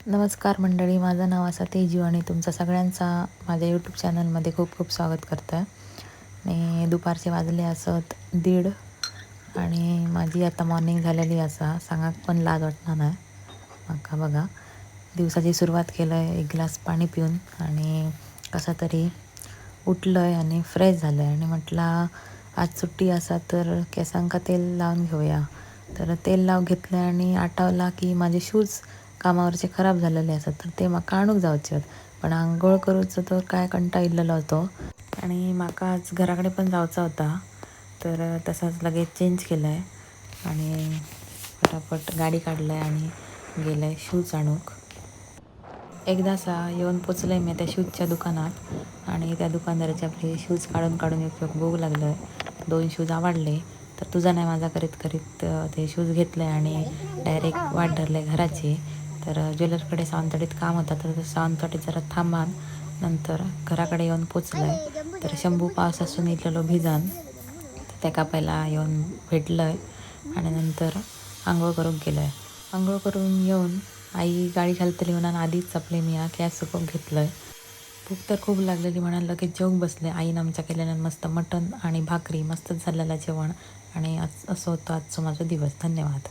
नमस्कार मंडळी, माझं नाव असा तेजू आणि तुमचा सगळ्यांचा माझ्या यूट्यूब चॅनलमध्ये खूप खूप स्वागत करतो आहे. आणि दुपारचे वाजले असत 1:30 आणि माझी आता मॉर्निंग झालेली असा सांगाक पण लाज वाटणार नाही माका. बघा, दिवसाची सुरुवात केलं आहे 1 ग्लास पाणी पिऊन आणि कसा तरी उठलं आहे आणि फ्रेश झालं आहे आणि म्हटलं आज सुट्टी असा तर केसांका तेल लावून घेऊया. तर तेल लाव घेतलं आणि आठवला की माझे शूज कामावरचे खराब झालेले असतात तर ते म्हाका आणूक जावचे आहेत. पण आंघोळ करूचं तर काय कंटाळ इल्लेलो होतो आणि म्हाका आज घराकडे पण जायचा होता. तर तसाच लगेच चेंज केलं आहे आणि फटाफट गाडी काढलं आहे आणि गेलं आहे शूज आणूक. एकदासा येऊन पोचलं आहे मी त्या शूजच्या दुकानात आणि त्या दुकानदाराचे आपले शूज काढून काढून एक बघू लागलं आहे. 2 शूज आवडले तर तुझा नाही माझा करीत करीत ते शूज घेतले आणि डायरेक्ट वाट धरले घराची. तर ज्वेलरकडे सावंतवाडीत काम होतं तर सावंतवाडीत जरा थांबान नंतर घराकडे येऊन पोचलं आहे. तर शंभू पाऊस असून इलेलो भिजान तर त्याका पहिला येऊन भेटलं आहे आणि नंतर आंघोळ करून गेलं आहे. आंघोळ करून येऊन आई गाडी घालतली म्हणून आधीच आपले मी गॅस सुकवून घेतलं आहे. भूक तर खूप लागलेली म्हणून लगेच जेवून बसले. आईनं आमच्या केलेलं मस्त मटण आणि भाकरी मस्तच झालेलं जेवण आणि असं होतं आजचं माझा दिवस. धन्यवाद.